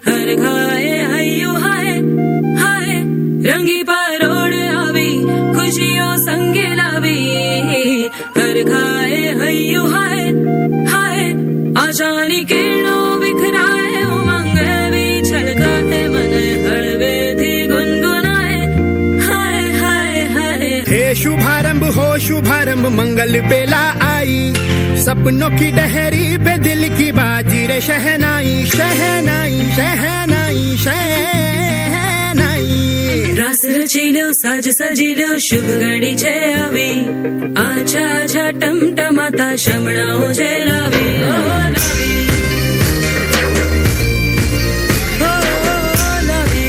हर घाए हयो हाय हाय रंगी परोड़ आवी खुशियों संगे लावी हर घाए हयो हाय हाय आशानी किरणों बिखराए उमंग भी छलकाए मन हळवे थी गुनगुनाए हाय हाय हाय। हे शुभारंभ मंगल बेला आई, सपनों की डहरी पे दिल की बाजी रे शहनाई शहनाई शहनाई शहनाई। रास रचिलो साज सजिलो शुभ घड़ी छे आवी आछा आछा टमटमाता शमणाओ जे लावी ओ लावी ओ लावी।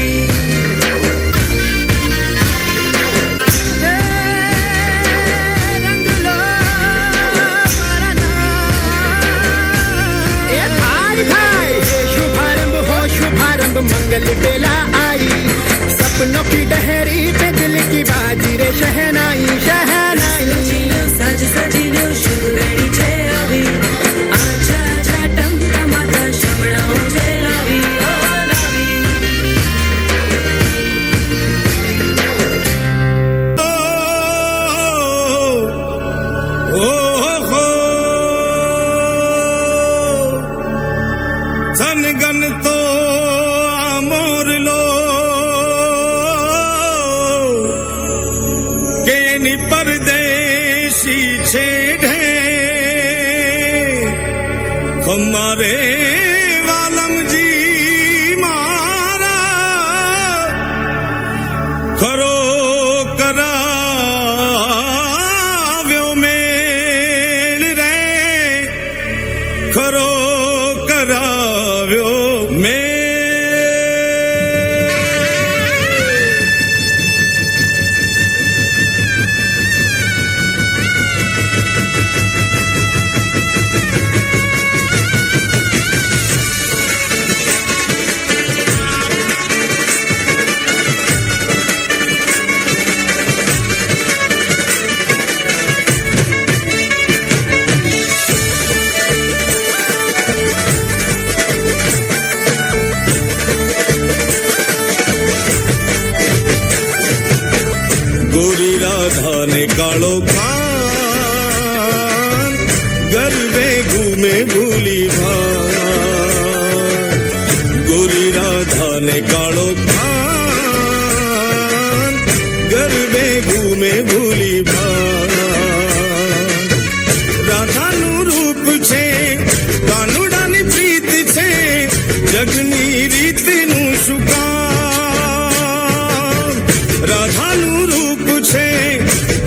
रंग लो मारा भाई शुभारंभ मंगल बेला आई, सपनों की डहरी पे दिल की बाजी रे शहनाई शहनाई। सज सजिलो शुभ घड़ी छे आवी आछा आछा टमटमाता शमणाओ जे लावी ओ लावी। सनगन तो मोर लो के नि परदेसी छेड़े हमारे वालम जी मारा खरो कराव्यो मेल रे खरो कराव्यो मेल। गोरी राधा ने कालो कान गरबे घूमे भूली भान। गोरी राधा ने कालो कान गरबे घूमे भूली भान। राधा नु रूप छे कानुडानी प्रीत छे जगनी रीत नु शुकान। राधा नु रूप छे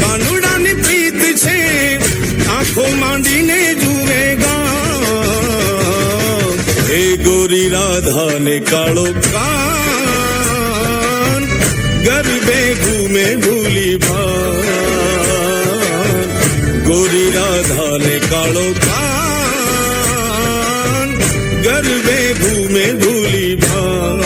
कानुडानी प्रीत छे आंखों मांडीने जुएगा। हे गोरी राधा ने कालो कान गरबे घूमे भूली भान। गोरी राधा ने कालो कान गरबे घूमे भूली भान।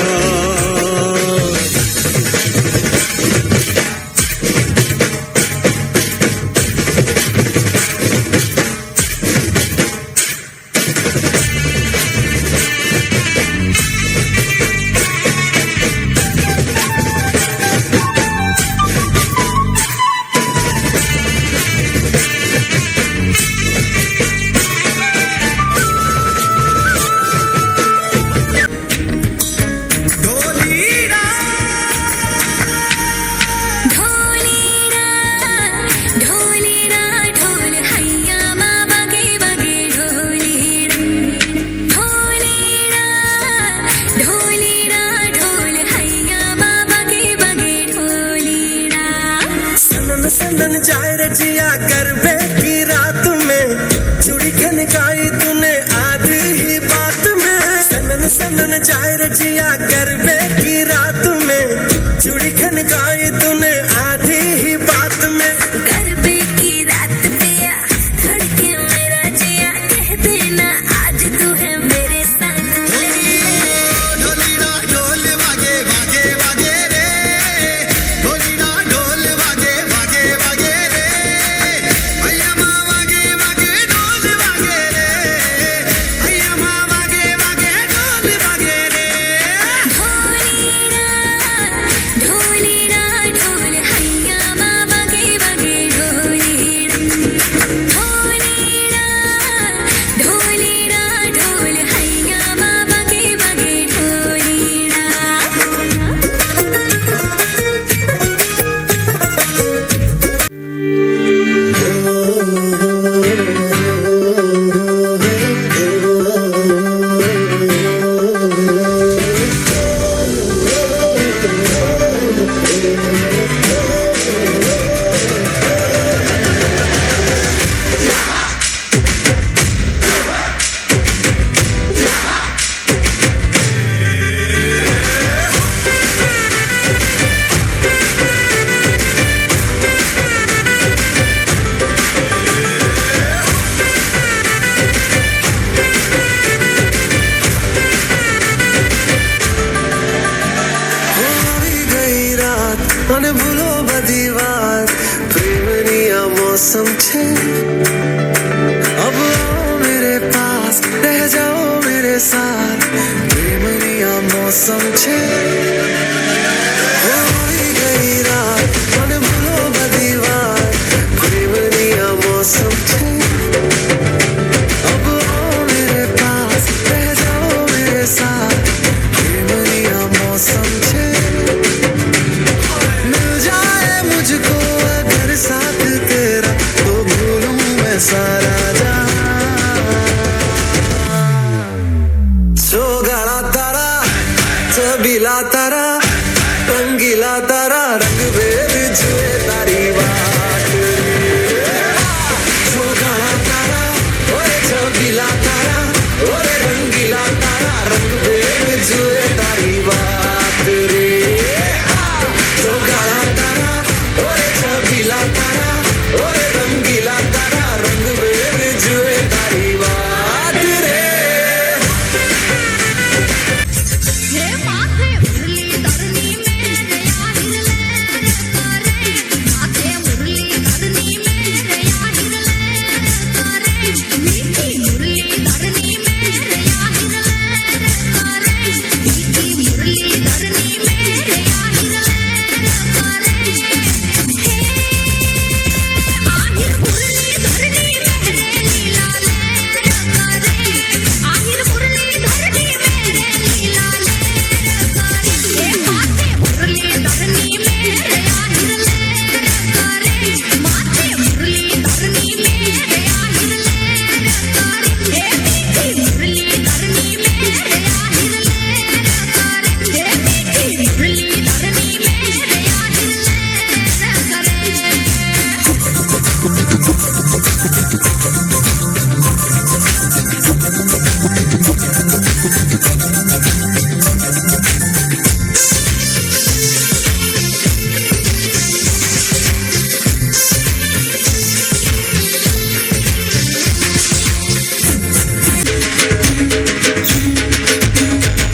जाओ मेरे साथ प्रेमनिया मौसम छे होई गई रात मन भूलो बधी वात प्रेमनिया मौसम छे अब आओ मेरे पास रह जाओ मेरे साथ प्रेमनिया मौसम छे मिल जाए मुझको अगर साथ तेरा तो भूलूं मैं सारा सोगला तारा छबीला तारा रंगीला तारा रंग भेद जुए तारी बात सोगला तारा ओरे छबीला तारा ओरे रंगीला तारा रंग भेद जुए तारी बात रे सोगला तारा ओरे छबीला तारा ओरे रंगीला तारा रंग भेद जुए तारी बात रे हे माथे मुरली धरनी मेरे आहिर ले करे माथे मुरली धरनी मेरे आहिर ले करे मीठी मुरली धरनी मेरे आहिर ले करे मीठी मुरली धरनी मेरे आहिर ले करे हे आहिर मुरली धरनी मेरे लीला ले करे आहिर मुरली धरनी मेरे लीला ले हे माथे मुरली धरनी मेरे आहिर ले करे माथे मुरली धरनी मेरे आहिर ले करे हे मीठी मुरली धरनी मेरे आहिर ले करे हे मीठी मुरली धरनी मेरे आहिर ले करे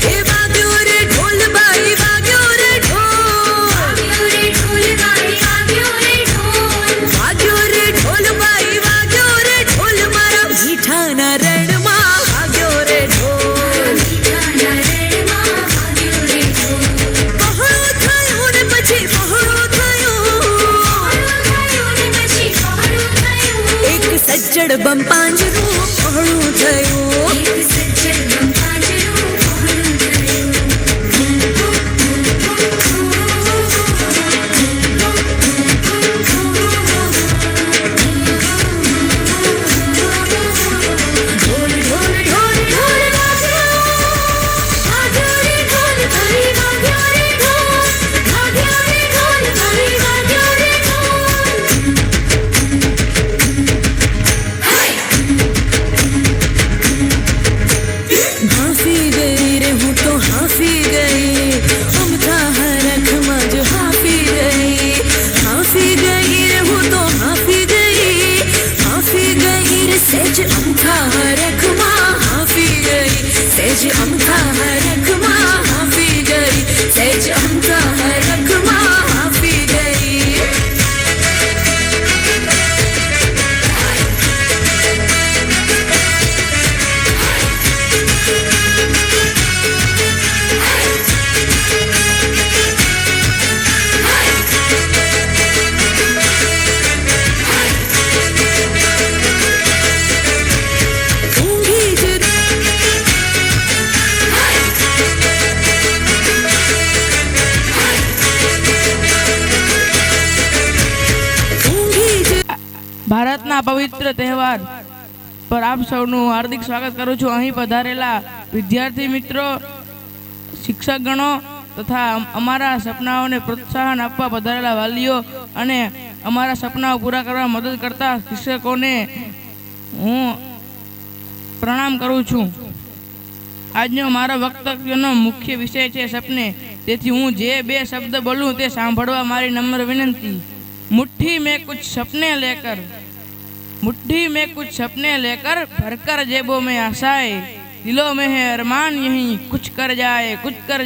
એ વાગ્યો રે ઢોલ બાઈ વાગ્યો રે ઢોલ વાગ્યો રે ઢોલ બાઈ વાગ્યો રે ઢોલ મારા મીઠાના રણમાં વાગ્યો રે ઢોલ પહોળો થયો ને પછી પહોળો થયો એક સજ્જડ બમ પાંજરું પહોળું થયું ઢોલ ઢોલ ઢોલ ઢોલ વાગ્યો વાગ્યો રે ઢોલ ફરી વાગ્યો રે ઢોલ વાગ્યો રે ઢોલ ફરી વાગ્યો રે ઢોલ हाफी गई रे हूँ तो हाफी गई अमथा हरखमा जो हाफी गई रे हूँ तो हाफी गई रे सेज अमथा हरखमा हाफी गई सेज अमथा हरखमा हाफी गई सेज अमथा हरखमा हाफी गई ઊંઘી જ ઊંઘી જ ભારતના પવિત્ર તહેવાર પર આપ સૌનું હાર્દિક સ્વાગત કરું છું. અહીં પધારેલા વિદ્યાર્થી મિત્રો, શિક્ષકગણો તથા અમારા સપનાઓને પ્રોત્સાહન આપવા પધારેલા વાલીઓ અને અમારા સપનાઓ પૂરા કરવા મદદ કરતા શિક્ષકોને હું પ્રણામ કરું છું. આજનો મારા વક્તવ્યનો મુખ્ય વિષય છે સપને. તેથી હું જે બે શબ્દ બોલું તે સાંભળવા મારી નમ્ર વિનંતી. मुट्ठी में कुछ सपने लेकर भरकर जेबों में आशाएं, दिलों में है अरमान यहीं कुछ कर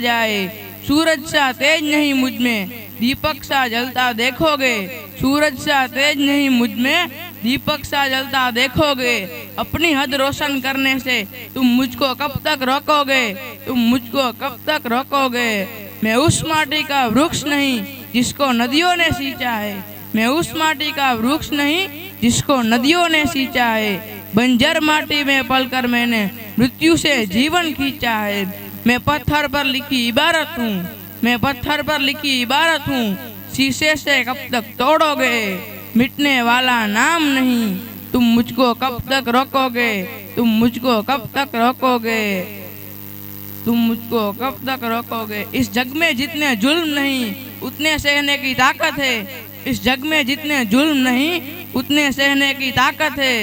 जाए. सूरज सा तेज नहीं मुझ में, दीपक सा जलता देखोगे. सूरज सा तेज नहीं मुझ में, दीपक सा जलता देखोगे। अपनी हद रोशन करने से तुम मुझको कब तक रोकोगे, तुम मुझको कब तक रोकोगे। मैं उस माटी का वृक्ष नहीं जिसको नदियों ने सींचा है, मैं उस माटी का वृक्ष नहीं जिसको नदियों ने सींचा है। बंजर माटी में पलकर मैंने मृत्यु से जीवन खींचा है। मैं पत्थर पर लिखी इबारत हूँ, मैं पत्थर पर लिखी इबारत हूँ। शीशे से कब तक तोड़ोगे, मिटने वाला नाम नहीं। तुम मुझको कब तक रोकोगे, तुम मुझको कब तक रोकोगे, तुम मुझको कब तक रोकोगे। इस जग में जितने जुल्म नहीं उतने सहने की ताकत है, इस जग में जितने जुल्म नहीं उतने सहने की ताकत है।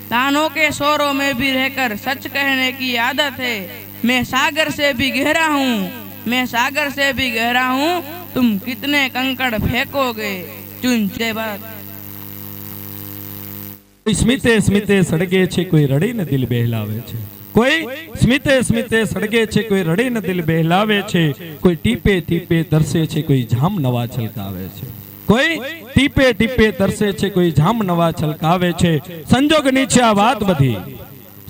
तानों के शोरों में भी रहकर सच कहने की आदत है। मैं सागर से भी गहरा हूँ, मैं सागर से भी गहरा हूँ। तुम कितने कंकड़ फेंकोगे। चुन जय भारत। સ્મિતે સ્મિતે સળગે છે કોઈ રડીને દિલ બહેલાવે છે, કોઈ સ્મિતે સ્મિતે સળગે છે કોઈ રડીને દિલ બહેલાવે છે, કોઈ ટીપે ટીપે તરસે છે કોઈ જામ નવા છલકાવે છે, કોઈ ટીપે ટીપે તરસે છે કોઈ જામ નવા છલકાવે છે। સંજોગની છે આ વાત બધી,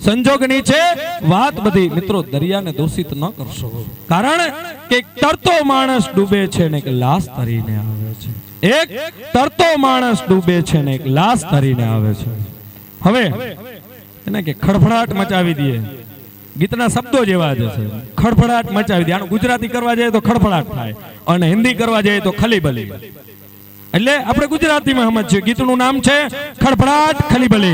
સંજોગની છે વાત બધી। મિત્રો દરિયાને દોષિત ન કરશો, કારણ કે તરતો માણસ ડૂબે છે ને એક લાશ તરીને આવે છે, એક તરતો માણસ ડૂબે છે ને એક લાશ તરીને આવે છે। હવે એને કે ખડફડાટ મચાવી દઈએ, ગીતના શબ્દો જેવા જ છે, ખડફડાટ મચાવી દે। આનું ગુજરાતી કરવા જાય તો ખડફડાટ થાય અને હિન્દી કરવા જાય તો ખલીબલી। એટલે આપણે ગુજરાતીમાં સમજીએ, ગીતનું નામ છે ખડફડાટ ખલીબલી।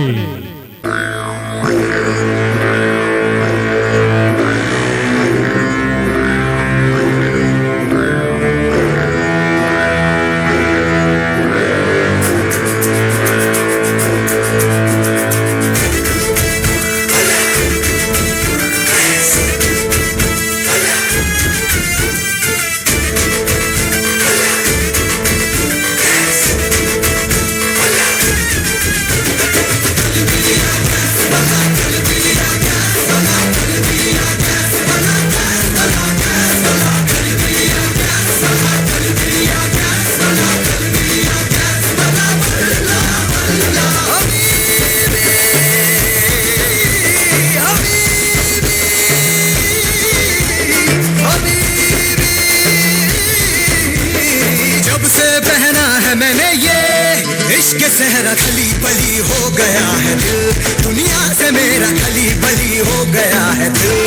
सहरा खली बली हो गया है दिल, दुनिया से मेरा खली बली हो गया है दिल,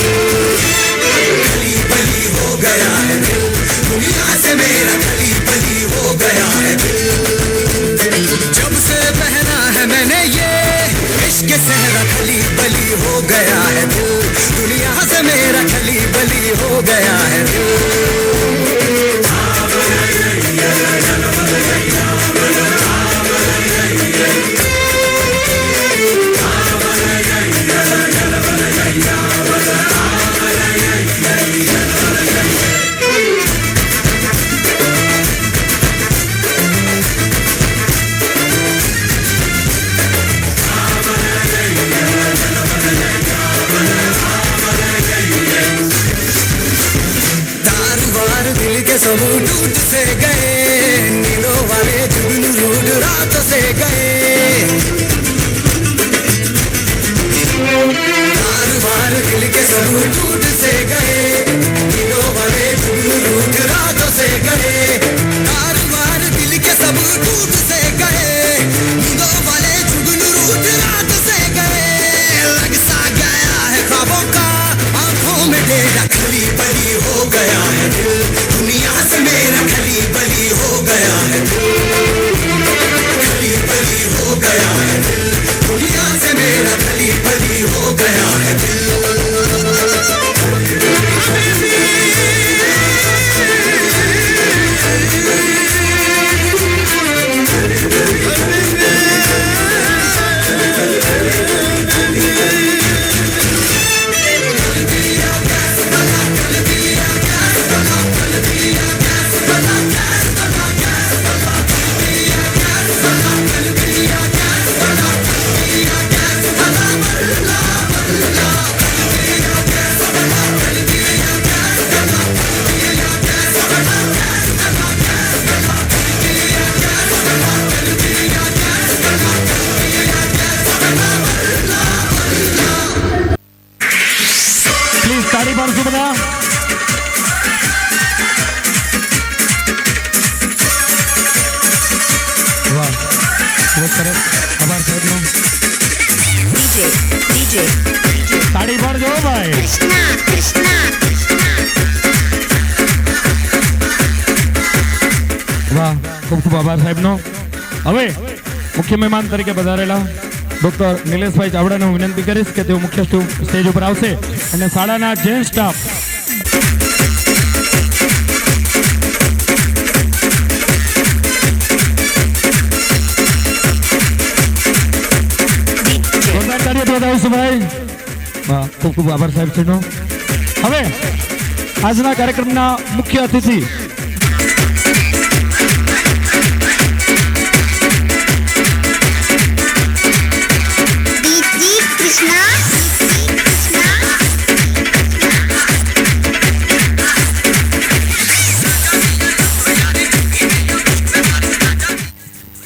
खली बली हो गया है दिल, दुनिया से मेरा खली बली हो गया है दिल। जब से पहना है मैंने ये इश्क सहरा खली बली हो गया है दिल, दुनिया से मेरा खली बली हो गया है दिल। समूह टूट से गए, नीलों वाले जुगनू रूठ रातों से गए, बार बार दिल के समूह टूट से गए, नीलों वाले जुगनू रूठ रातों से गए, बार बार दिल के समूह टूट से गए, नीलों वाले जुगनू रूठ रात से गए। लग सा गया है ख्वाबों का आंखों में डेरा, खली बली हो गया है दिल, दुनिया से मेरा खली बली हो गया है दिल, खली बली हो गया है दिल, दुनिया से मेरा खली बली हो गया है दिल। પાડશું બધા. વાહ, ખૂબ સરસ. આભાર સાહેબનો. તાળી પાડજો ભાઈ. વાહ, ખૂબ ખૂબ આભાર સાહેબનો. હવે મુખ્ય મહેમાન તરીકે પધારેલા ડોક્ટર નિલેશભાઈ ચાવડાને હું વિનંતી કરીશ કે તેઓ મુખ્ય સ્ટેજ ઉપર આવશે અને શાળાના જૈન સ્ટાફ ભાઈ. વાહ, ખૂબ ખૂબ આભાર સાહેબ શ્રીનો. હવે આજના કાર્યક્રમના મુખ્ય અતિથિ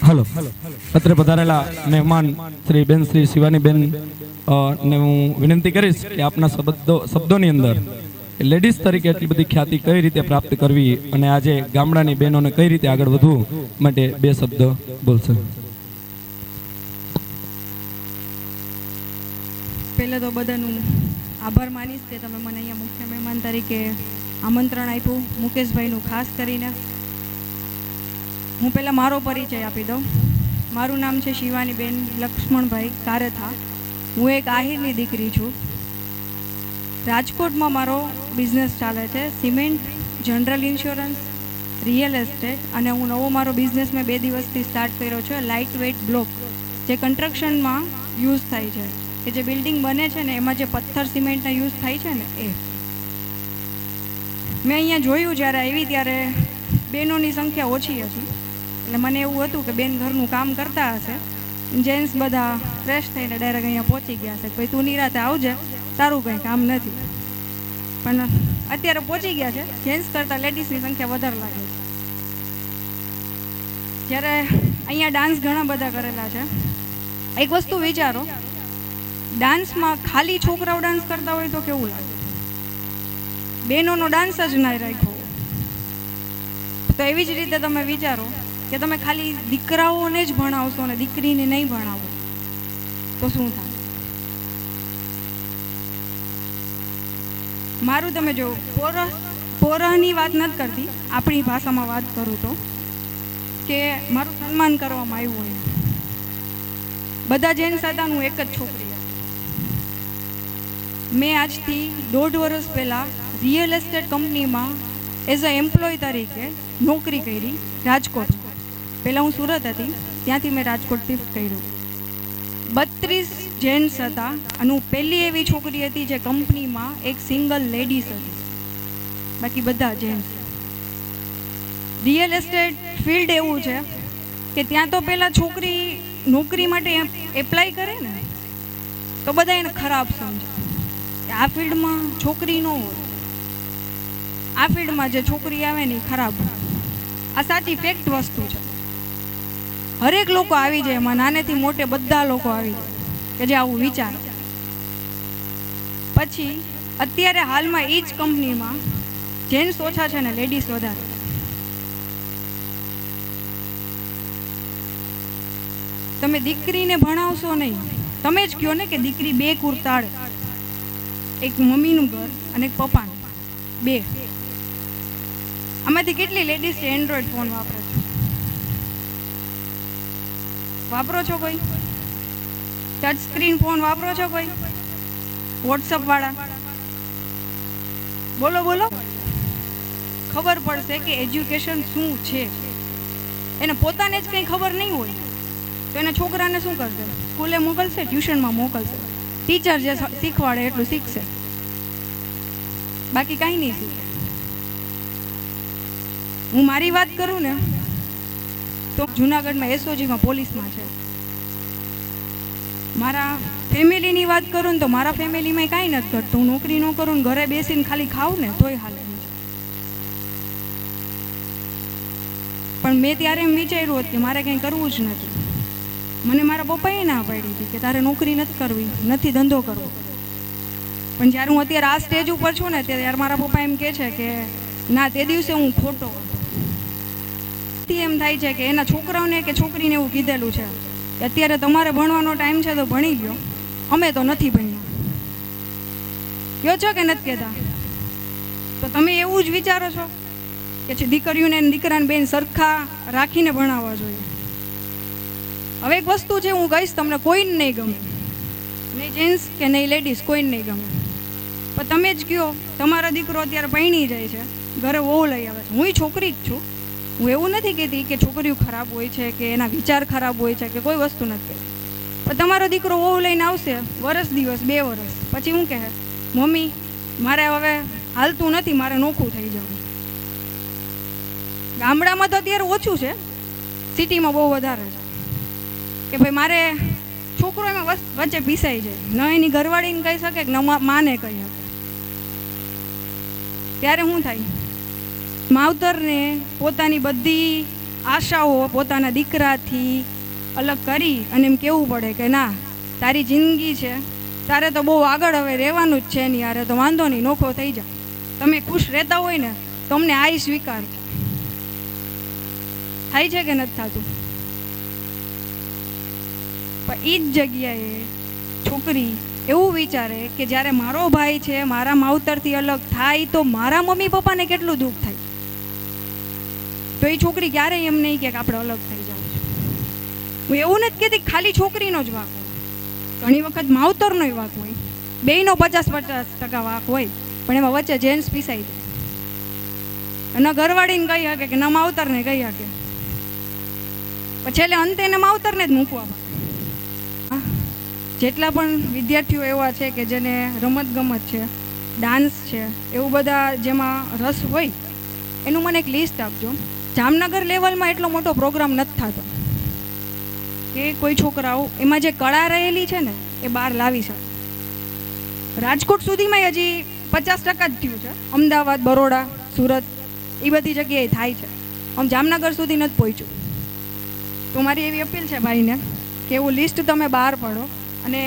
હલો અત્રે પધારેલા મહેમાન શ્રી બેન શ્રી શિવાનીબેન ને હું વિનંતી કરીશ કે આપના શબ્દોની અંદર લેડીઝ તરીકે એટલી બધી ખ્યાતિ કઈ રીતે પ્રાપ્ત કરવી અને આજે ગામડાની બહેનોને કઈ રીતે આગળ વધવું માટે બે શબ્દ બોલશે. પહેલાં તો બધાનું આભાર માનીશ કે તમે મને અહીંયા મુખ્ય મહેમાન તરીકે આમંત્રણ આપ્યું, મુકેશભાઈનું ખાસ કરીને. હું પહેલાં મારો પરિચય આપી દઉં. મારું નામ છે શિવાનીબેન લક્ષ્મણભાઈ કારેથા. હું એક આહિરની દીકરી છું. રાજકોટમાં મારો બિઝનેસ ચાલે છે, cement, general insurance, real estate, અને હું નવો મારો બિઝનેસ મેં 2 દિવસથી સ્ટાર્ટ કર્યો છે, લાઇટ વેઇટ બ્લોક, જે કન્સ્ટ્રક્શનમાં યુઝ થાય છે, કે જે બિલ્ડિંગ બને છે ને એમાં જે પથ્થર સિમેન્ટના યુઝ થાય છે ને એ. મેં અહીંયા જોયું જ્યારે આવી ત્યારે બહેનોની સંખ્યા ઓછી હતી, એટલે મને એવું હતું કે બેન ઘરનું કામ કરતા હશે, જેન્ટ્સ બધા ફ્રેશ થઈને ડાયરેક્ટ અહીંયા પહોંચી ગયા હશે, ભાઈ તું નિરાતે આવજે, તારું કંઈ કામ નથી. પણ અત્યારે પહોંચી ગયા છે, જેન્ટ્સ કરતાં લેડીઝની સંખ્યા વધારે લાગે છે. જ્યારે અહીંયા ડાન્સ ઘણા બધા કરેલા છે. એક વસ્તુ વિચારો, ડાન્સમાં ખાલી છોકરાઓ ડાન્સ કરતા હોય તો કેવું લાગે? બહેનોનો ડાન્સ જ ના રાખ્યો. તો એવી જ રીતે તમે વિચારો કે તમે ખાલી દીકરાઓને જ ભણાવશો અને દીકરીને નહીં ભણાવો તો શું થાય? મારું તમે જો પોરહની વાત નથી કરતી, આપણી ભાષામાં વાત કરું તો કે મારું સન્માન કરવામાં આવ્યું હોય. બધા જેન્ટ્સ હતા, હું એક જ છોકરી હતી. મેં આજથી 1.5 વર્ષ પહેલાં રિયલ એસ્ટેટ કંપનીમાં એઝ અ એમ્પ્લોય તરીકે નોકરી કરી રાજકોટ. પહેલાં હું સુરત હતી, ત્યાંથી મેં રાજકોટ શિફ્ટ કર્યું. 32 જેન્ટ્સ હતા અને હું પહેલી એવી છોકરી હતી જે કંપનીમાં એક સિંગલ લેડીઝ હતી, બાકી બધા જેન્ટ્સ. રિયલ એસ્ટેટ ફિલ્ડ એવું છે કે ત્યાં તો પહેલાં છોકરી નોકરી માટે એપ્લાય કરે ને તો બધા એને ખરાબ સમજે કે આ ફિલ્ડમાં છોકરી ન હોય, આ ફિલ્ડમાં જે છોકરી આવે ને એ ખરાબ હોય. આ સાચી ફેક્ટ વસ્તુ છે. હરેક લોકો આવી જાય, એમાં નાનેથી મોટે બધા લોકો આવી જાય કે જે આવું વિચાર. પછી અત્યારે હાલમાં એ જ કંપનીમાં જેન્ટ્સ ઓછા છે ને લેડીઝ વધારે. તમે દીકરીને ભણાવશો નહીં, તમે જ કહો ને કે દીકરી 2 કુર્તાળે, એક મમ્મીનું ઘર અને એક પપ્પાનું, 2. આમાંથી કેટલી લેડીઝ છે એન્ડ્રોઈડ ફોન વાપરે છે? વાપરો છો કોઈ? ટચ સ્ક્રીન ફોન વાપરો છો કોઈ? વોટ્સઅપ વાળા? બોલો બોલો. ખબર પડશે કે એજ્યુકેશન શું છે. એને પોતાને જ કંઈ ખબર નહીં હોય તો એના છોકરાને શું કરશે? સ્કૂલે મોકલશે, ટ્યુશનમાં મોકલશે, ટીચર જે શીખવાડે એટલું શીખશે, બાકી કાંઈ નહીં શીખે. હું મારી વાત કરું ને તો જુનાગઢમાં એસઓજીમાં પોલીસમાં છે. મારા ફેમિલીની વાત કરું ને તો મારા ફેમિલીમાં કાંઈ નથી ઘટતું. હું નોકરી ન કરું ને ઘરે બેસીને ખાલી ખાઉં ને તોય હાલે. પણ મેં ત્યારે એમ વિચાર્યું હતું કે મારે કંઈ કરવું જ નથી. મને મારા પપ્પાએ ના પાડી હતી કે તારે નોકરી નથી કરવી, નથી ધંધો કરવો. પણ જ્યારે હું અત્યારે આ સ્ટેજ ઉપર છું ને ત્યારે મારા પપ્પા એમ કહે છે કે ના, તે દિવસે હું ખોટો હતો. એમ થાય છે કે એના છોકરાઓને કે છોકરીને એવું કીધેલું છે કે અત્યારે તમારે ભણવાનો ટાઈમ છે તો ભણી લ્યો, અમે તો નથી ભણ્યા. કયો છો કે નથી કહેતા? તો તમે એવું જ વિચારો છો કે દીકરીઓને અને દીકરાને બેન સરખા રાખીને ભણાવવા જોઈએ. હવે એક વસ્તુ છે, હું કહીશ તમને, કોઈને નહીં ગમે, નહીં જેન્ટ્સ કે નહીં લેડીઝ, કોઈને નહીં ગમે. પણ તમે જ કહો, તમારો દીકરો અત્યારે પરણી જાય છે, ઘરે વહુ લઈ આવે છે. હું છોકરી જ છું, હું એવું નથી કહેતી કે છોકરીઓ ખરાબ હોય છે કે એના વિચાર ખરાબ હોય છે કે કોઈ વસ્તુ નથી કહેતી. પણ તમારો દીકરો વહુ લઈને આવશે વરસ દિવસ 2 વર્ષ પછી હું કહે, મમ્મી મારે હવે હાલતું નથી, મારે નોખું થઈ જવું. ગામડામાં તો અત્યારે ઓછું છે, સિટીમાં બહુ વધારે છે કે ભાઈ મારે છોકરો એમાં વચ્ચે પીસાઈ જાય, ન એની ઘરવાળીને કહી શકે કે ન માને કહી શકે. ત્યારે શું થાય? માવતરને પોતાની બધી આશાઓ પોતાના દીકરાથી અલગ કરી અને એમ કહેવું પડે કે ના, તારી જિંદગી છે, તારે તો બહુ આગળ હવે રહેવાનું જ છે, નહીં યારે તો વાંધો નહીં, નોખો થઈ જા. તમે ખુશ રહેતા હોય ને તમને આ સ્વીકાર થાય છે કે નથી થતું? પણ એ જ જગ્યાએ છોકરી એવું વિચારે કે જ્યારે મારો ભાઈ છે મારા માવતરથી અલગ થાય તો મારા મમ્મી પપ્પાને કેટલું દુઃખ થાય. તો એ છોકરી ક્યારેય એમ નહીં કે આપણે અલગ થઈ જવું છે. હું એવું નથી કહેતી ખાલી છોકરીનો જ વાંક હોય, ઘણી વખત માવતરનો વાંક હોય, બેયનો 50-50% વાંક હોય, પણ એમાં વચ્ચે જેન્ટ્સ પીસાઈ જાય. ન ઘરવાળીને કહી શકે કે ન માવતરને કહી શકે, પછી છેલ્લે અંતે એને માવતરને જ મૂકવા પડે. જેટલા પણ વિદ્યાર્થીઓ એવા છે કે જેને રમતગમત છે, ડાન્સ છે, એવું બધા જેમાં રસ હોય, એનું મને એક લિસ્ટ આપજો. જામનગર લેવલમાં એટલો મોટો પ્રોગ્રામ નથી થતો કે કોઈ છોકરાઓ એમાં જે કળા રહેલી છે ને એ બહાર લાવી શકે. રાજકોટ સુધીમાં હજી 50% જ થયું છે, અમદાવાદ, બરોડા, સુરત એ બધી જગ્યાએ થાય છે, આમ જામનગર સુધી નથી પહોંચ્યું. તો મારી એવી અપીલ છે ભાઈને કે એવું લિસ્ટ તમે બહાર પાડો અને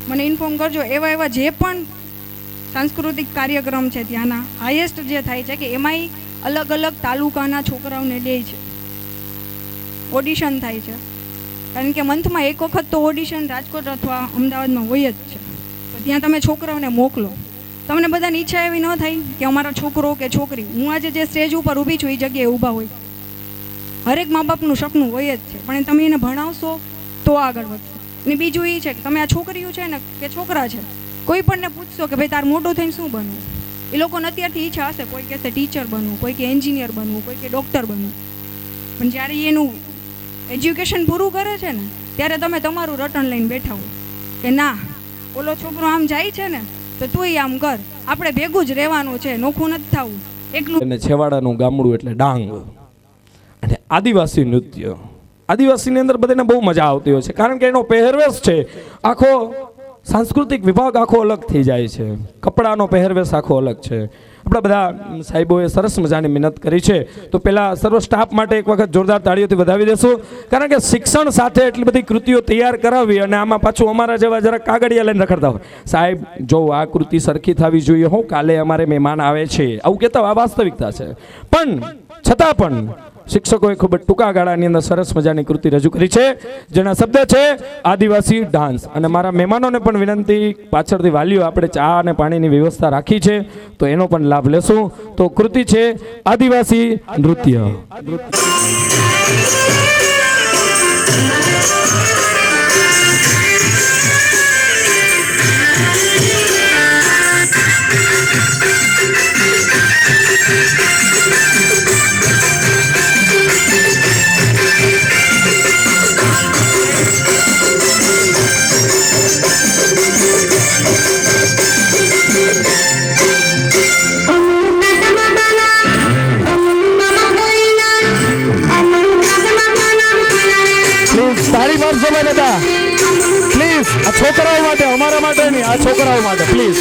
મને ઇન્ફોર્મ કરજો. એવા જે પણ સાંસ્કૃતિક કાર્યક્રમ છે ત્યાંના હાઈએસ્ટ જે થાય છે કે એમાંય અલગ અલગ તાલુકાના છોકરાઓને લે છે, ઓડિશન થાય છે. કારણ કે મંથમાં એક વખત તો ઓડિશન રાજકોટ અથવા અમદાવાદમાં હોય જ છે. તો ત્યાં તમે છોકરાઓને મોકલો. તમને બધાની ઈચ્છા એવી ન થાય કે અમારો છોકરો કે છોકરી, હું આજે જે સ્ટેજ ઉપર ઊભી છું એ જગ્યાએ ઊભા હોય, હરેક મા બાપનું સપનું હોય જ છે, પણ તમે એને ભણાવશો તો આગળ વધશે. અને બીજું એ છે કે તમે આ છોકરીઓ છે ને કે છોકરા છે, કોઈ પણને પૂછશો કે ભાઈ તાર મોટું થઈને શું બનવું, એ લોકોને અત્યારથી ઈચ્છા હશે, કોઈ કહેશે ટીચર બનવું, કોઈ કે એન્જિનિયર બનવું, કોઈ કે ડૉક્ટર બનવું. પણ જ્યારે એનું એજ્યુકેશન પૂરું કરે છે ને ત્યારે તમે તમારું રટણ લઈને બેઠા હો કે ના, ઓલો છોકરો આમ જાય છે ને તો તુંય આમ કર, આપણે ભેગું જ રહેવાનું છે, નોખું નથી થવું એકલું. અને છેવાડાનું ગામડું એટલે ડાંગ અને આદિવાસી નૃત્ય. આદિવાસીની અંદર બધાને બહુ મજા આવતી હોય છે, કારણ કે એનો પહેરવેશ છે આખો, સાંસ્કૃતિક વિભાગ આખો અલગ થઈ જાય છે, કપડાનો પહેરવેશ આખો અલગ છે. આપણા બધા સાહેબોએ સરસ મજાની મહેનત કરી છે, તો પહેલાં સર્વ સ્ટાફ માટે એક વખત જોરદાર તાળીઓથી વધાવી દેશું. કારણ કે શિક્ષણ સાથે એટલી બધી કૃતિઓ તૈયાર કરાવી અને આમાં પાછું અમારા જેવા જરા કાગળિયા લઈને રખડતા હોય, સાહેબ જો આ કૃતિ સરખી થવી જોઈએ, હું કાલે અમારે મહેમાન આવે છે, આવું કહેતા આ વાસ્તવિકતા છે. પણ છતાં પણ શિક્ષકોએ ખૂબ જ ટૂંકા ગાળાની અંદર સરસ મજાની કૃતિ રજૂ કરી છે, જેના શબ્દ છે આદિવાસી ડાન્સ. અને મારા મહેમાનોને પણ વિનંતી, પાછળથી વાલીઓ આપણે ચા અને પાણીની વ્યવસ્થા રાખી છે તો એનો પણ લાભ લેશું. તો કૃતિ છે આદિવાસી નૃત્ય. તાળી મારજો ભાઈ દાદા પ્લીઝ, આ છોકરાઓ માટે, અમારા માટે નહીં, આ છોકરાઓ માટે પ્લીઝ.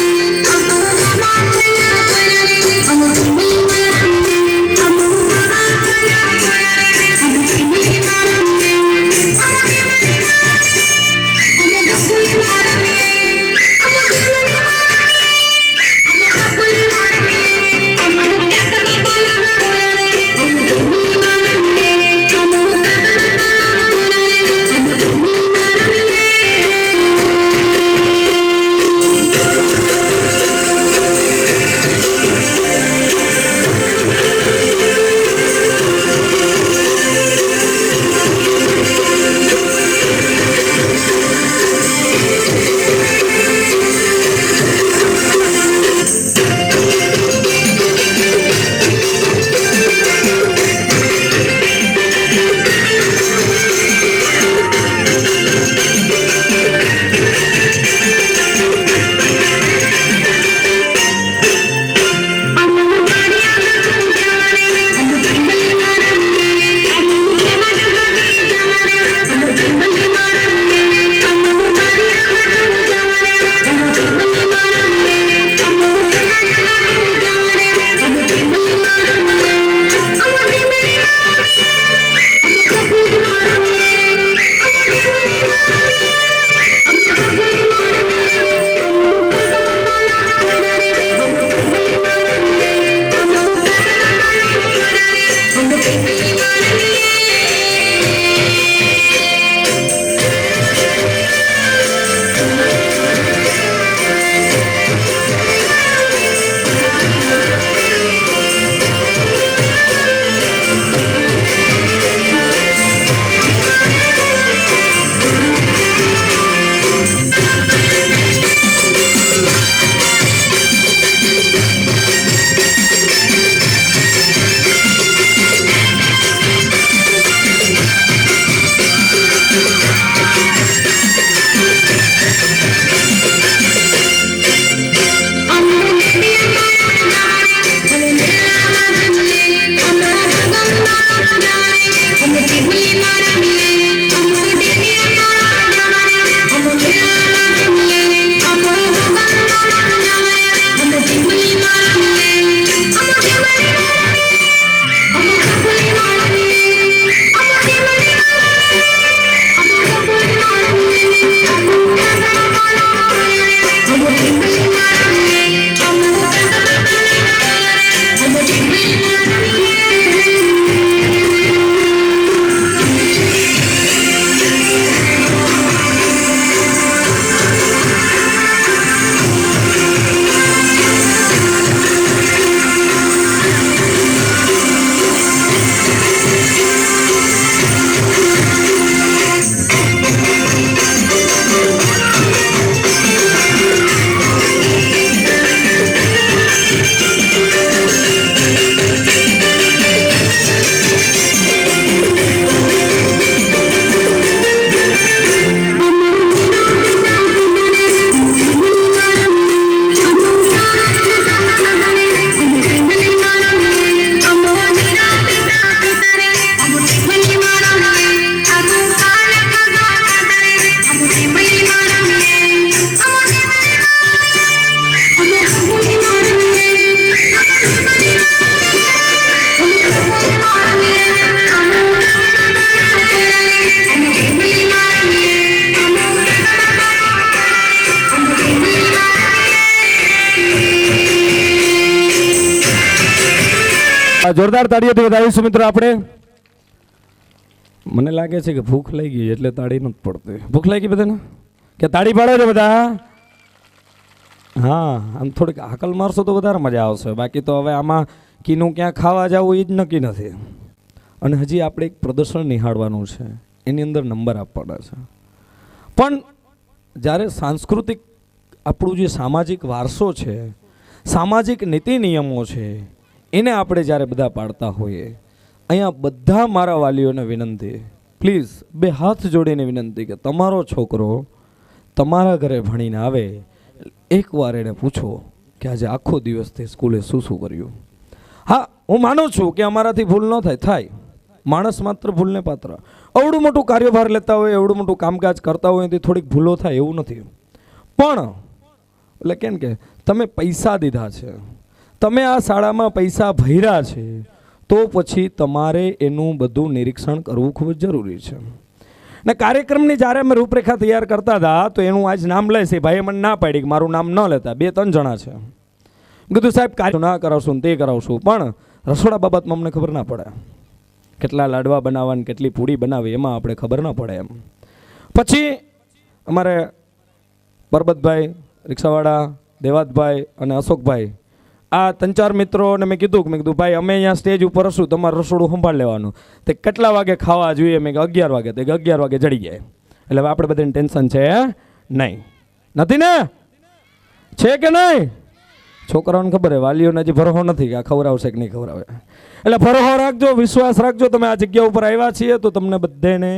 જોરદાર તાળીઓથી વધાવીશું મિત્રો આપણે. મને લાગે છે કે ભૂખ લાગી ગઈ એટલે તાળી નથી પડતી. ભૂખ લાગી બધાને કે તાળી પાડો છો બધા? હા, આમ થોડીક હાકલ મારશો તો વધારે મજા આવશે. બાકી તો હવે આમાં કીનું ક્યાં ખાવા જવું એ જ નક્કી નથી. અને હજી આપણે એક પ્રદર્શન નિહાળવાનું છે, એની અંદર નંબર આપવાના છે. પણ જ્યારે સાંસ્કૃતિક આપણું જે સામાજિક વારસો છે, સામાજિક નીતિ નિયમો છે, એને આપણે જ્યારે બધા પાડતા હોઈએ, અહીંયા બધા મારા વાલીઓને વિનંતી, પ્લીઝ બે હાથ જોડીને વિનંતી કે તમારો છોકરો તમારા ઘરે ભણીને આવે, એકવાર એને પૂછો કે આજે આખો દિવસ તે સ્કૂલે શું શું કર્યું. હા, હું માનું છું કે અમારાથી ભૂલ ન થાય. માણસ માત્ર ભૂલને પાત્ર. અવડું મોટું કાર્યભાર લેતા હોય, એવડું મોટું કામકાજ કરતા હોય એથી થોડીક ભૂલો થાય એવું નથી. પણ એટલે કેમ કે તમે પૈસા દીધા છે, તમે આ શાળામાં પૈસા ભર્યા છે, તો પછી તમારે એનું બધું નિરીક્ષણ કરવું ખૂબ જ જરૂરી છે. ને કાર્યક્રમની જ્યારે અમે રૂપરેખા તૈયાર કરતા હતા તો એનું આજ નામ લે છે. ભાઈએ મને ના પાડી કે મારું નામ ન લેતા. 2-3 જણા છે. કીધું સાહેબ કાર્ય ના કરાવશું તે કરાવશું, પણ રસોડા બાબતમાં અમને ખબર ના પડે. કેટલા લાડવા બનાવવાની, કેટલી પૂરી બનાવી એમાં આપણે ખબર ના પડે એમ. પછી અમારે પરબતભાઈ, રિક્ષાવાળા, દેવાતભાઈ અને અશોકભાઈ, આ 3-4 મિત્રોને મેં કીધું ભાઈ અમે અહીંયા સ્ટેજ ઉપર હશું, તમારું રસોડું સંભાળ લેવાનું. તે કેટલા વાગે ખાવા જોઈએ? મેં 11 વાગે. તે 11 વાગે જડી જાય. એટલે હવે આપણે બધાને ટેન્શન છે નહીં? નથી ને? છે કે નહીં? છોકરાઓને ખબર છે, વાલીઓને હજી ભરોસો નથી કે આ ખવડાવશે કે નહીં ખવડાવે. એટલે ભરોસો રાખજો, વિશ્વાસ રાખજો. તમે આ જગ્યા ઉપર આવ્યા છીએ તો તમને બધાને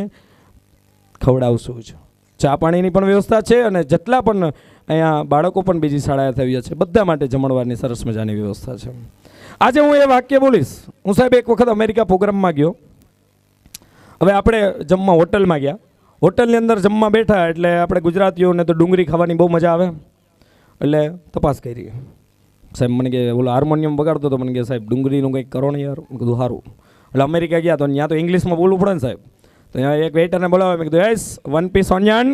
ખવડાવશું જ. ચા પાણીની પણ વ્યવસ્થા છે અને જેટલા પણ અહીંયા બાળકો પણ બીજી શાળાએ થયા છે બધા માટે જમણવારની સરસ મજાની વ્યવસ્થા છે. આજે હું એ વાક્ય બોલીશ. હું સાહેબ એક વખત અમેરિકા પ્રોગ્રામમાં ગયો. હવે આપણે જમવા હોટલમાં ગયા. હોટલની અંદર જમવા બેઠા એટલે આપણે ગુજરાતીઓને તો ડુંગળી ખાવાની બહુ મજા આવે. એટલે તપાસ કરી. સાહેબ મને કે ઓલો હાર્મોનિયમ વગાડતો તો મને કે સાહેબ ડુંગળીનું કંઈક કરો ને યાર. મેં કીધું સારું. એટલે અમેરિકા ગયા તો ત્યાં તો ઇંગ્લિશમાં બોલવું પડે ને સાહેબ. તો અહીંયા એક વેઇટરને બોલાવે. મેં કીધું યસ 1 piece onion.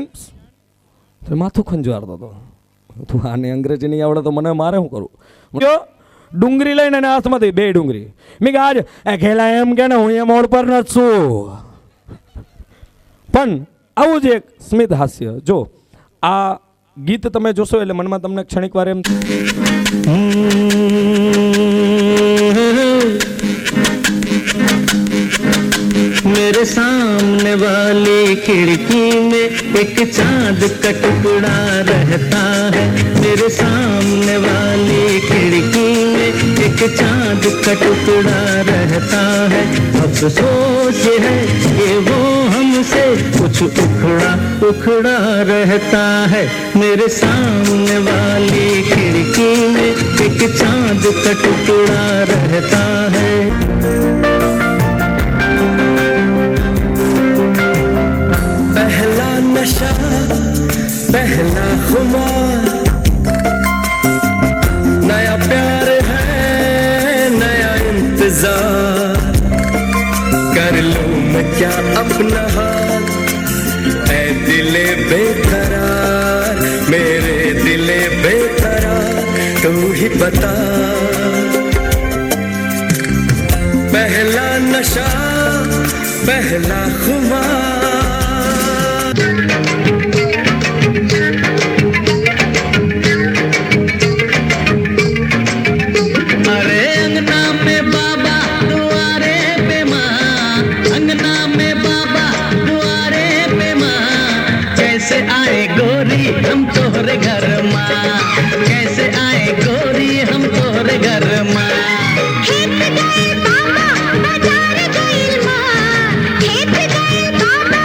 તો માથું ખંજવારતો હતો. તું આને અંગ્રેજી નહીં આવડે તો મને મારે શું કરું? જો ડુંગળી લઈને એને હાથમાંથી 2 ડુંગળી. મેં કે આજ ખેલા એમ કે ને હું એ મોડ પર નથી છું. પણ આવું જ એક સ્મિત હાસ્ય. જો આ ગીત તમે જોશો એટલે મનમાં તમને ક્ષણિક વાર એમ मेरे सामने वाली खिड़की में एक चांद का टुकड़ा रहता है. मेरे सामने वाली खिड़की में एक चांद का टुकड़ा रहता है. अफसोस है कि वो हमसे कुछ उखड़ा रहता है. मेरे सामने वाली खिड़की में एक चांद का टुकड़ा रहता है. पहला नशा, पहला खुमार, नया प्यार है, नया इंतजार. कर लूं मैं क्या अपना हाल, ऐ दिले बेकरार, मेरे दिले बेकरार, तू ही बता. पहला नशा, पहला खुमार. अरे अंगना में बाबा दुआरे पे माँ, अंगना में बाबा दुआरे पे माँ. कैसे आए गोरी हम तोहरे घर माँ, कैसे आए गोरी हम तोहरे घर माँ. खेत गए बाबा बाजार गई माँ, खेत गए बाबा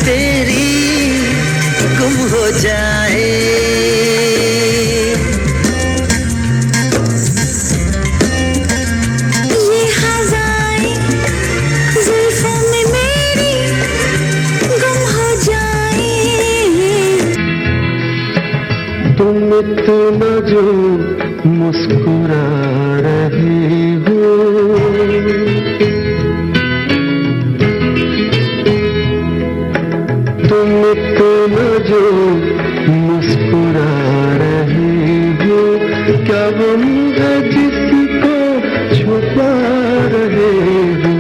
तेरी गुम हो जाए। ये हज़ारें ज़ुल्फ़ों में मेरी गुम हो जाए। तुम इतना जो मुस्कुरा रही हो, तुम इतना जो मुस्कुरा रही हो, क्या गम है जिसको छुपा रहे हो,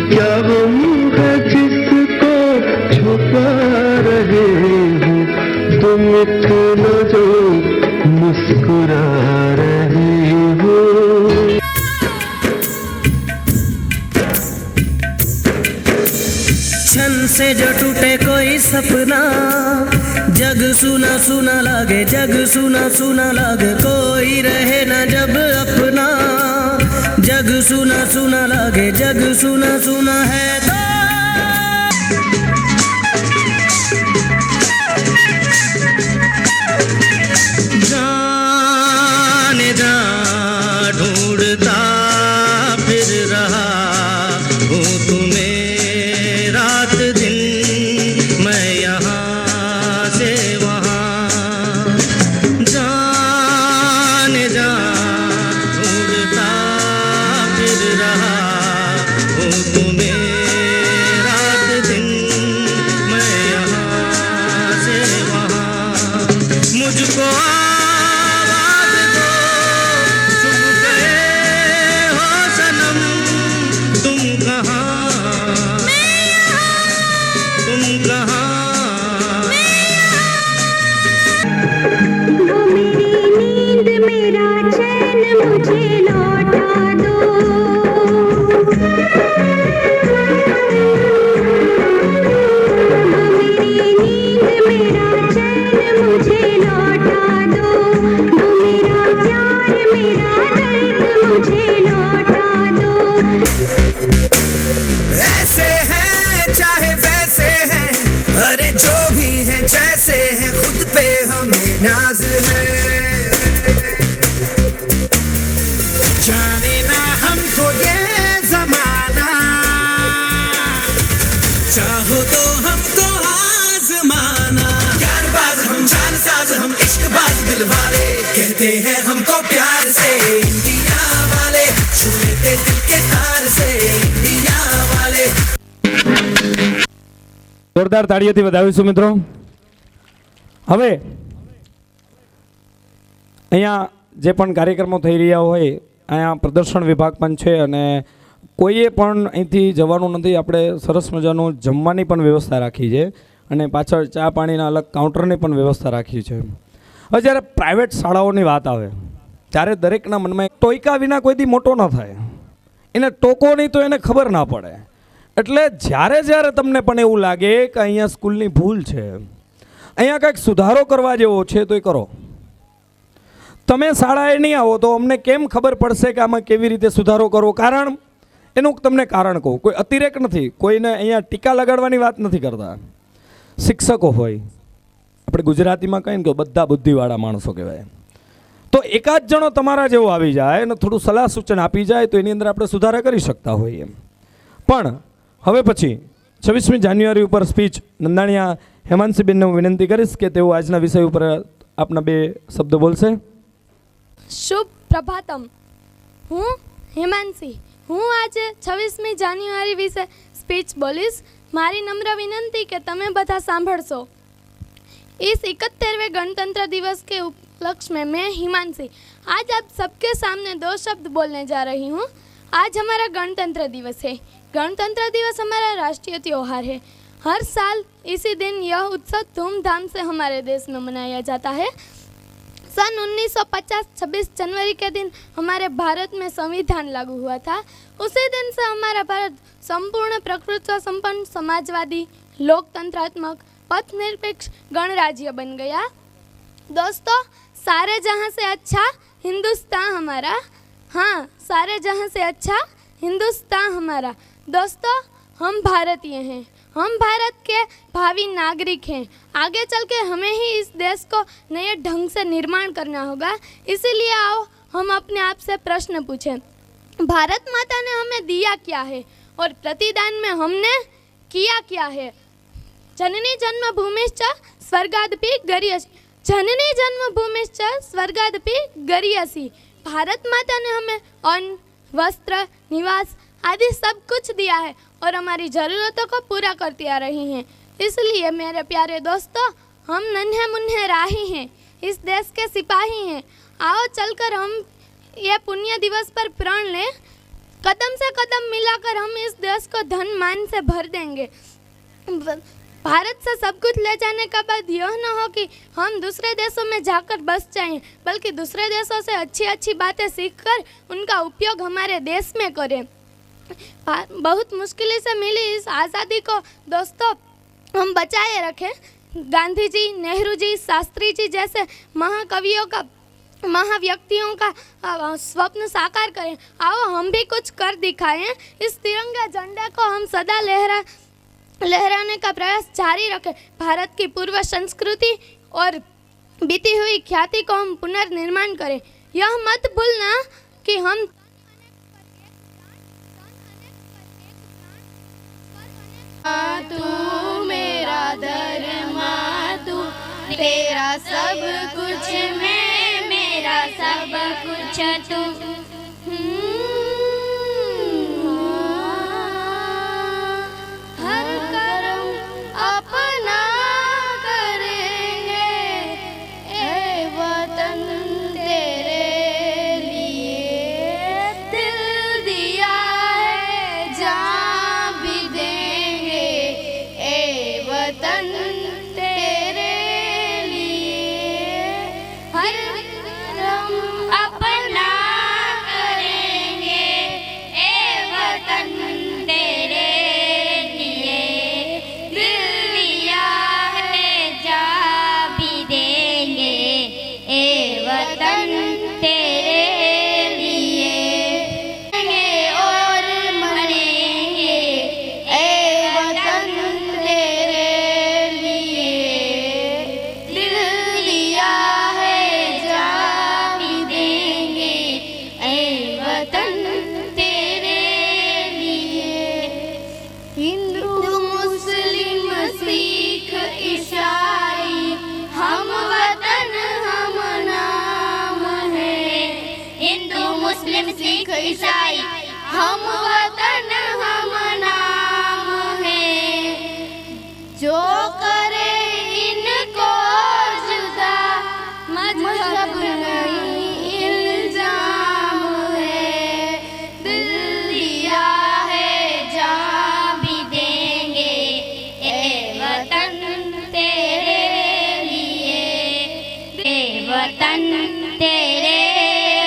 क्या गम है जिसको छुपा रहे हो, तुम इतना जो मुस्कुरा रही हो। क्षण से जो टूटे कोई सपना, जग सुना सुना लागे, जग सुना सुना लागे, कोई रहे ना जब अपना, जग सुना सुना लागे, जग सुना सुना है तो जाने जा ढूंढता फिर रहा हूँ तुम्हें रात दिन, मैं यहाँ से वहाँ जाने जा ढूंढता फिर रहा हूँ तुम्हें रात दिन, मैं यहाँ से वहाँ। मुझको आवाज़ दो, सुन गए हो सनम, तुम कहाँ, तुम कहाँ। वो मेरी नींद मेरा चैन मुझे लौटा दो। वो मेरी नींद मेरा चैन मुझे लौटा दो। वो मेरा प्यार मेरा दर्द मुझे लौटा दो। ऐसे हैं चाहे वैसे हैं, अरे जो भी हैं जैसे हैं, खुद पे हमें नाज है। जाने ना हमको ये जमाना, चाहो तो हमको आजमाना। ज्ञानबाज हम, जानसाज हम, इश्कबाज दिल वाले, कहते हैं हमको प्यार से इंडिया वाले, छू लेते दिल के तार से इंडिया वाले। જોરદાર તાળીઓથી વધાવીશું મિત્રો। હવે અહીંયા જે પણ કાર્યક્રમો થઈ રહ્યા હોય, અહીંયા પ્રદર્શન વિભાગ પણ છે અને કોઈએ પણ અહીંથી જવાનું નથી। આપણે સરસ મજાનું જમવાની પણ વ્યવસ્થા રાખી છે અને પાછળ ચા પાણીના અલગ કાઉન્ટરની પણ વ્યવસ્થા રાખી છે। હવે જ્યારે પ્રાઇવેટ શાળાઓની વાત આવે ત્યારે દરેકના મનમાં એક ટોયકા વિના કોઈથી મોટો ન થાય, એને ટોકો નહીં તો એને ખબર ના પડે। એટલે જ્યારે જ્યારે તમને પણ એવું લાગે કે અહીંયા સ્કૂલની ભૂલ છે, અહીંયા કંઈક સુધારો કરવા જેવો છે તો એ કરો। તમે શાળાએ નહીં આવો તો અમને કેમ ખબર પડશે કે આમાં કેવી રીતે સુધારો કરવો? કારણ એનું તમને કારણ કહું, કોઈ અતિરેક નથી, કોઈને અહીંયા ટીકા લગાડવાની વાત નથી કરતા। શિક્ષકો હોય, આપણે ગુજરાતીમાં કહીએ ને કે બધા બુદ્ધિવાળા માણસો કહેવાય, તો એકાદ જણો તમારા જેવો આવી જાય અને થોડું સલાહ સૂચન આપી જાય તો એની અંદર આપણે સુધારા કરી શકતા હોઈએ। પણ હવે પછી 26મી જાન્યુઆરી ઉપર સ્પીચ નંદાણીયા હેમાંશીબેનને હું વિનંતી કરીશ કે તેઓ આજના વિષય ઉપર આપના 2 શબ્દો બોલશે। શુભ પ્રભાતમ। હું હેમાંશી, હું આજે 26મી જાન્યુઆરી વિશે સ્પીચ બોલીશ। મારી નમ્ર વિનંતી કે તમે બધા સાંભળશો। इस 71वें गणतंत्र दिवस के उपलक्ष्य में मैं हिमांशी आज आप सबके सामने 2 शब्द बोलने जा रही हूँ। आज हमारा गणतंत्र दिवस है। गणतंत्र दिवस हमारा राष्ट्रीय त्यौहार है। हर साल इसी दिन यह उत्सव धूमधाम से हमारे देश में मनाया जाता है। सन 1950 26 जनवरी के दिन हमारे भारत में संविधान लागू हुआ था। उसी दिन से हमारा भारत संपूर्ण प्रकृति संपन्न समाजवादी लोकतंत्रात्मक पथ निरपेक्ष गणराज्य बन गया। दोस्तों, सारे जहां से अच्छा हिंदुस्तान हमारा, हाँ सारे जहां से अच्छा हिंदुस्तान हमारा। दोस्तों, हम भारतीय हैं हम भारत के भावी नागरिक हैं। आगे चल के हमें ही इस देश को नए ढंग से निर्माण करना होगा। इसीलिए आओ हम अपने आप से प्रश्न पूछें, भारत माता ने हमें दिया क्या है और प्रतिदान में हमने किया क्या है। जननी जन्मभूमिश्च स्वर्गादपि गरीयसी, जननी जन्मभूमिश्च स्वर्गादपि गरीयसी। भारत माता ने हमें अन्न, वस्त्र, निवास आदि सब कुछ दिया है और हमारी ज़रूरतों को पूरा करती आ रही हैं। इसलिए मेरे प्यारे दोस्तों, हम नन्हे मुन्ने राही हैं, इस देश के सिपाही हैं। आओ चलकर हम ये पुण्य दिवस पर प्रण लें। कदम से कदम मिलाकर हम इस देश को धन मान से भर देंगे। भारत से सब कुछ ले जाने का बाद यह न हो कि हम दूसरे देशों में जाकर बस जाएं, बल्कि दूसरे देशों से अच्छी अच्छी बातें सीखकर उनका उपयोग हमारे देश में करें। बहुत मुश्किल से मिली इस आज़ादी को दोस्तों हम बचाए रखें। गांधी जी, नेहरू जी, शास्त्री जी जैसे महाकवियों का, महाव्यक्तियों का स्वप्न साकार करें। आओ हम भी कुछ कर दिखाएं। इस तिरंगा झंडे को हम सदा लहराने का प्रयास जारी रखें। भारत की पूर्व संस्कृति और बीती हुई ख्याति को हम पुनर्निर्माण करें। यह मत भूलना कि हम तू मेरा धर्म, तू तेरा सब कुछ, मैं मेरा सब कुछ तू। हर कर्म अपना करेंगे, ए वतन तेरे लिए दिल दिया है, जान भी देंगे, ए वतन तेरे लिए। हर कर्म अपना करेंगे, ए वतन तेरे लिए दिल दिया है, जा भी देंगे, ए वतन तेरे लिए। और मरेंगे, ए वतन तेरे लिए दिल दिया है, जा भी देंगे, ए वतन तेरे लिए। हिंदू, मुस्लिम, सिख, ईसाई, हम वतन हम नाम है। हिंदू, मुस्लिम, सिख, ईसाई, हम वतन हम नाम है। जो करे इनको जुदा, मजहब नहीं इल्जाम है। दिल दिया है, जान भी देंगे, ए वतन तेरे लिए, ए वतन तेरे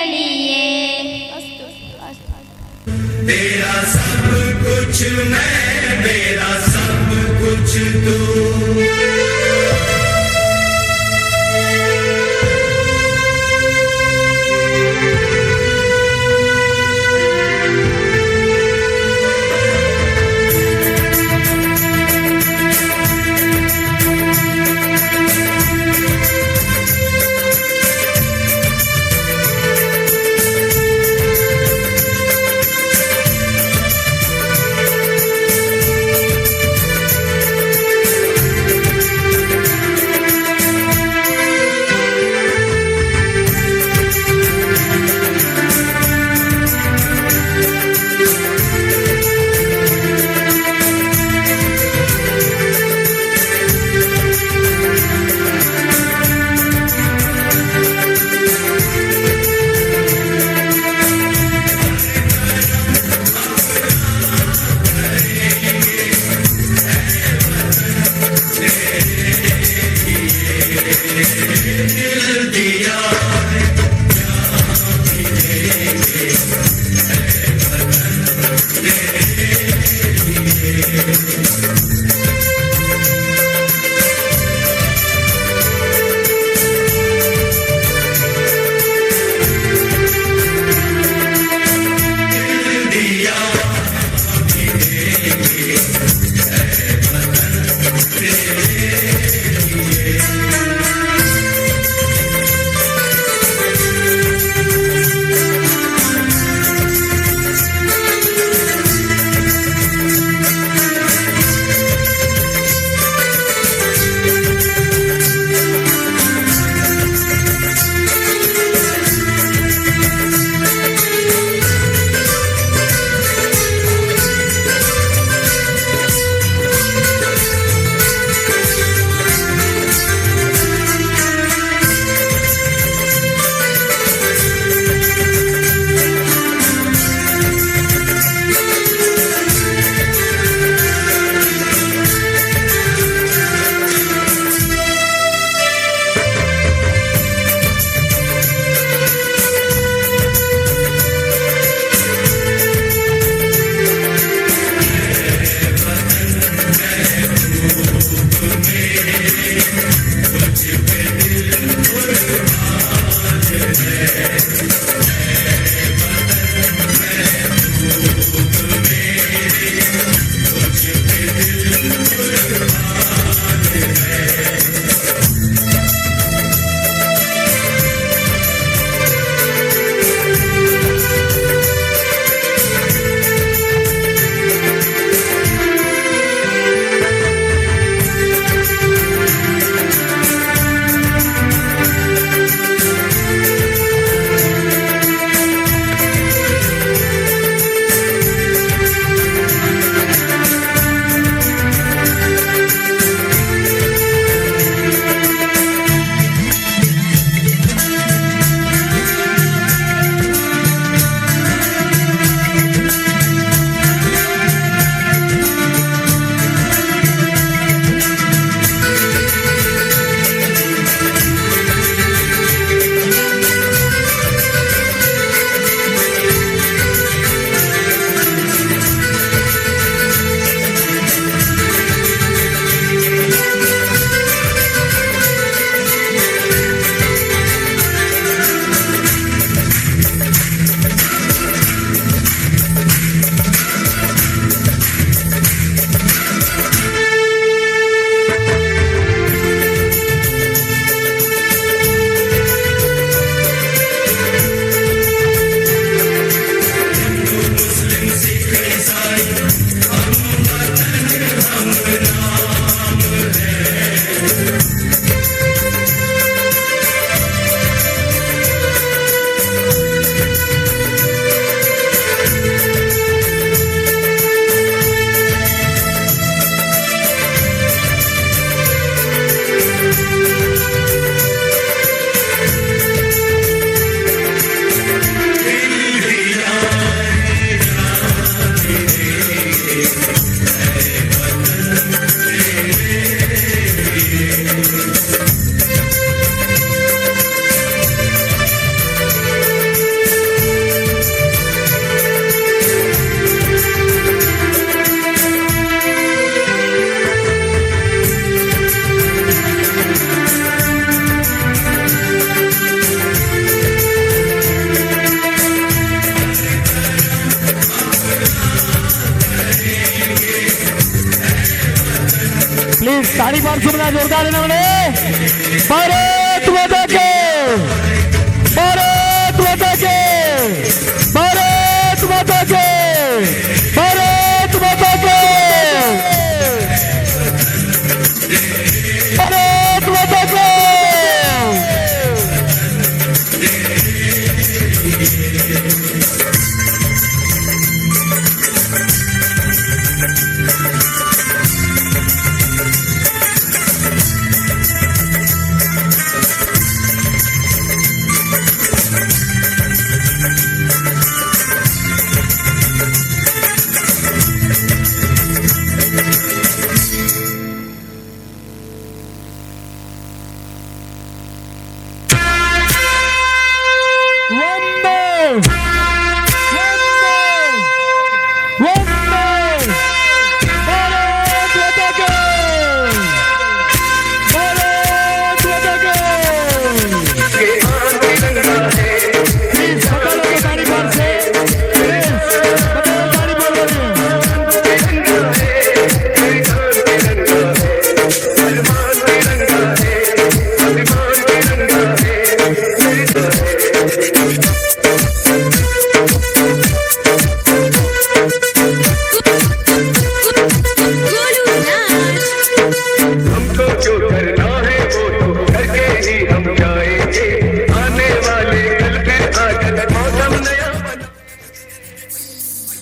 लिए। तेरा सब कुछ मैं, मेरा सब कुछ तू। प्लीज ताड़ी मारशो બધા જોરદાર એના મને ભારત માતા કે ભારત માતા કે ભારત માતા કે ભારત માતા કે ભારત માતા કે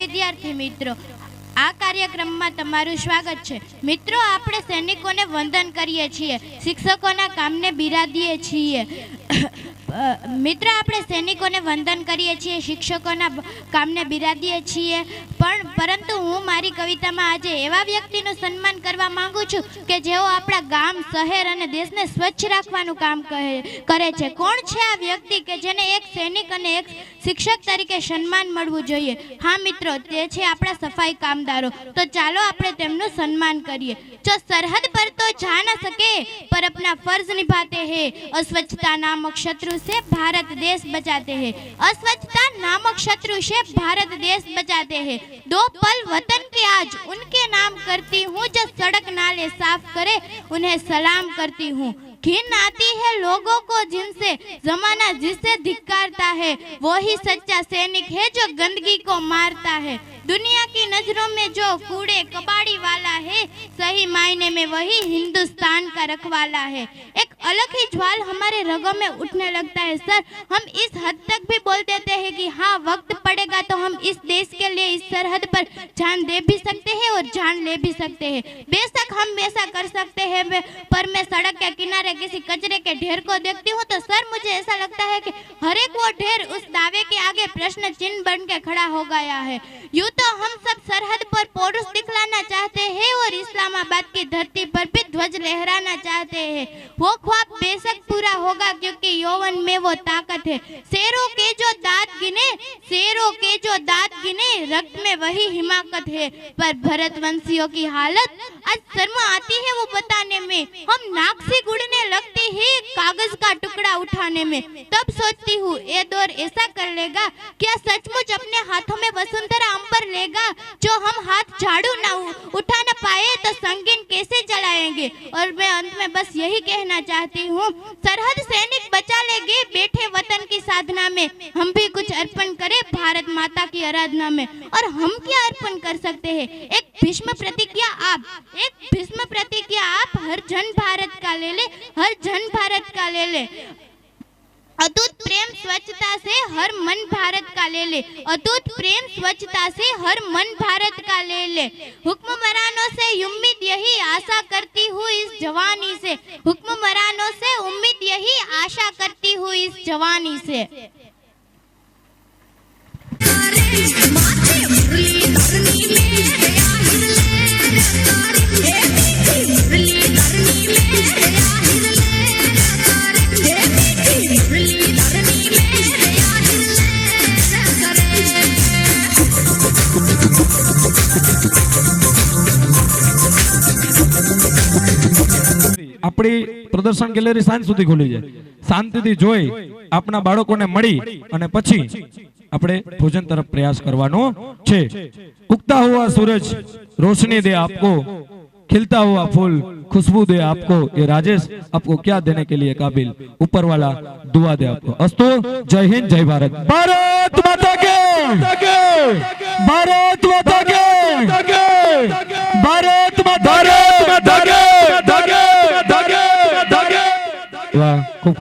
વિદ્યાર્થી મિત્રો, આ કાર્યક્રમમાં તમારું સ્વાગત છે. મિત્રો, આપણે સૈનિકોને વંદન કરીએ છીએ, શિક્ષકોના કામને બિરાદીએ છીએ. મિત્ર, આપણે સૈનિકોને વંદન કરીએ છીએ, શિક્ષકોના કામને બિરાદીએ છીએ, પરંતુ હું મારી કવિતામાં આજે એવા વ્યક્તિનું સન્માન કરવા માંગુ છું કે જેઓ આપણા ગામ, શહેર અને દેશને સ્વચ્છ રાખવાનું કામ કરે છે. કોણ છે આ વ્યક્તિ કે જેને એક સૈનિક અને એક શિક્ષક તરીકે સન્માન મળવું જોઈએ? હા મિત્રો, તે છે આપણા સફાઈ કામદારો. તો ચાલો આપણે તેમનું સન્માન કરીએ. જો સરહદ પર તો जा न सके पर अपना फर्ज निभाते हैं. अस्वच्छता नामक शत्रु से भारत देश बचाते हैं. अस्वच्छता नामक शत्रु से भारत देश बचाते हैं. दो पल वतन के आज उनके नाम करती हूँ जो सड़क नाले साफ करे, उन्हें सलाम करती हूँ. घिन आती है लोगों को जिनसे जमाना जिसे धिक्कारता है, वही सच्चा सैनिक है जो गंदगी को मारता है. दुनिया की नजरों में जो कूड़े कबाड़ी वाला है, सही मायने में वही हिंदुस्तान का रखवाला है. एक अलग ही ज्वाल हमारे रगों में उठने लगता है. सर, हम इस हद तक भी बोल देते हैं कि हाँ, वक्त पड़ेगा तो हम इस देश के लिए इस सरहद पर जान दे भी सकते हैं और जान ले भी सकते हैं. बेशक हम ऐसा कर सकते हैं, पर मैं सड़क के किनारे किसी कचरे के ढेर को देखती हूँ तो सर मुझे ऐसा लगता है कि हर एक वो ढेर उस दावे के आगे प्रश्न चिन्ह बन के खड़ा हो गया है. यूं तो हम सब सरहद पर पौरुष दिखलाना चाहते हैं और इस्लामाबाद की धरती पर भी ध्वज लहराना चाहते हैं. वो ख्वाब बेशक पूरा होगा क्योंकि यौवन में वो ताकत है. शेरों के जो दांत गिने, शेरों के जो दांत गिने, रक्त में वही हिमाकत है. पर भरतवंशियों की हालत आज शर्म आती है वो बताने में. हम नाक से गुड़ने लगते हैं कागज का टुकड़ा उठाने में. तब सोचती हूँ ये दौर ऐसा कर लेगा, क्या सचमुच अपने हाथों में वसुंधरा अंबर लेगा? जो हम हाथ झाड़ू ना उठा न पाए तो संगीन कैसे चलाएंगे? और मैं अंत में बस यही कहना चाहती हूँ, सरहद सैनिक बचा लेंगे बैठे वतन की साधना में. हम भी कुछ अर्पण करें भारत माता की आराधना में. और हम क्या अर्पण कर सकते हैं? एक भीष्म प्रतिज्ञा आप, एक भीष्म प्रतिज्ञा आप हर जन भारत का ले ले, हर जन भारत का ले ले. अटूट प्रेम स्वच्छता से हर मन भारत का ले ले. अटूट प्रेम स्वच्छता से हर मन भारत का ले ले. हुक्मरानों से उम्मीद यही आशा करती हूँ इस जवानी से. हुक्मरानों से उम्मीद यही आशा करती हूँ इस जवानी से. આપણી પ્રદર્શન ગેલેરી સાંજ સુધી ખુલી છે. શાંતિથી જોઈ આપણા બાળકોને મળી અને પછી આપણે ભોજન તરફ પ્રયાસ કરવાનો છે. ઉગતા हुआ सूरज रोशनी दे आपको, खिलता हुआ फूल खुशबू दे आपको। ये राजेश आपको क्या देने के लिए काबिल, ऊपर वाला दुआ दे आपको। अस्तु, जय हिंद, जय भारत। भारत माता के, भारत माता के, भारत माता के। वाह, खूब